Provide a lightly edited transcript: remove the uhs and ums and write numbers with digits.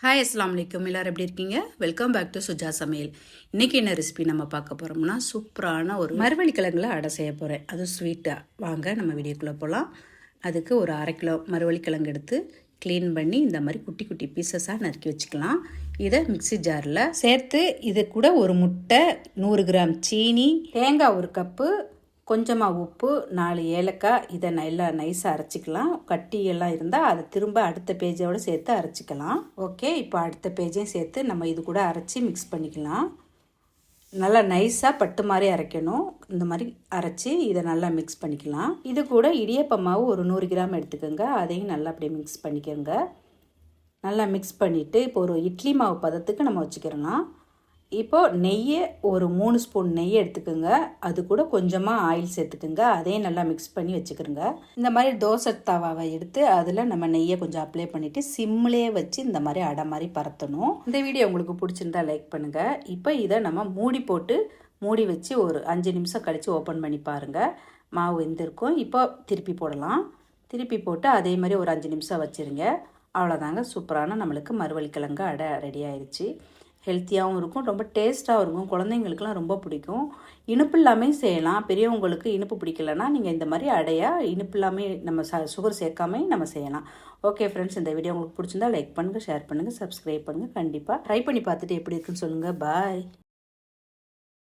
Hi அஸ்ஸலாமு அலைக்கும். எல்லோரும் எப்படி இருக்கீங்க? வெல்கம் பேக் டு சுஜா சமையல். இன்றைக்கி என்ன ரெசிபி நம்ம பார்க்க போகிறோம்னா சூப்பரான ஒரு மரவள்ளி கிழங்குல அடை செய்ய போகிறேன். அதுவும் ஸ்வீட்டாக. வாங்க நம்ம வீடியோக்குள்ளே போகலாம். அதுக்கு ஒரு 1/2 கிலோ மரவள்ளி கிழங்கு எடுத்து க்ளீன் பண்ணி இந்த மாதிரி குட்டி குட்டி பீசஸாக நறுக்கி வச்சுக்கலாம். இதை மிக்ஸி ஜாரில் சேர்த்து இது கூட ஒரு முட்டை, 100 கிராம் சீனி, தேங்காய் 1 கப்பு, கொஞ்சமாக உப்பு, 4 ஏலக்காய், இதை நல்லா நைஸாக அரைச்சிக்கலாம். கட்டியெல்லாம் இருந்தால் அதை திரும்ப அடுத்த பேஜோடு சேர்த்து அரைச்சிக்கலாம். ஓகே, இப்போ அடுத்த பேஜையும் சேர்த்து நம்ம இது கூட அரைச்சி மிக்ஸ் பண்ணிக்கலாம். நல்லா நைஸாக பட்டு மாதிரி அரைக்கணும். இந்த மாதிரி அரைச்சி இதை நல்லா மிக்ஸ் பண்ணிக்கலாம். இது கூட இடியப்ப மாவு ஒரு 100 கிராம் எடுத்துக்கோங்க. அதையும் நல்லா அப்படியே மிக்ஸ் பண்ணிக்கோங்க. நல்லா மிக்ஸ் பண்ணிவிட்டு இப்போ ஒரு இட்லி மாவு பதத்துக்கு நம்ம வச்சுக்கிறலாம். இப்போது நெய்யை ஒரு 3 ஸ்பூன் நெய் எடுத்துக்கோங்க. அது கூட கொஞ்சமாக ஆயில் சேர்த்துக்குங்க. அதையும் நல்லா மிக்ஸ் பண்ணி வச்சுக்கிறோங்க. இந்த மாதிரி தோசை தவாவை எடுத்து அதில் நம்ம நெய்யை கொஞ்சம் அப்ளை பண்ணிவிட்டு சிம்லேயே வச்சு இந்த மாதிரி அடை மாதிரி பரத்தணும். இந்த வீடியோ உங்களுக்கு பிடிச்சிருந்தா லைக் பண்ணுங்கள். இப்போ இதை நம்ம மூடி வச்சு ஒரு 5 நிமிஷம் கழித்து ஓப்பன் பண்ணி பாருங்கள். மாவு வெந்திருக்கும். இப்போ திருப்பி போடலாம். திருப்பி போட்டு அதே மாதிரி ஒரு 5 நிமிஷம் வச்சுருங்க. அவ்வளோதாங்க, சூப்பரான நம்மளுக்கு மரவள்ளி கிழங்கு அடை ரெடி ஆயிடுச்சு. ஹெல்த்தியாகவும் இருக்கும், ரொம்ப டேஸ்ட்டாகவும் இருக்கும். குழந்தைங்களுக்குலாம் ரொம்ப பிடிக்கும். இனிப்பு இல்லாமல் செய்யலாம். பெரியவங்களுக்கு இனிப்பு பிடிக்கலன்னா நீங்கள் இந்த மாதிரி அடையாக இனிப்பு இல்லாமல் நம்ம சுகர் சேர்க்காம நம்ம செய்யலாம். ஓகே ஃப்ரெண்ட்ஸ், இந்த வீடியோ உங்களுக்கு பிடிச்சிருந்தா லைக் பண்ணுங்கள், ஷேர் பண்ணுங்கள், சப்ஸ்கிரைப் பண்ணுங்கள். கண்டிப்பாக ட்ரை பண்ணி பார்த்துட்டு எப்படி இருக்குன்னு சொல்லுங்கள். பாய்.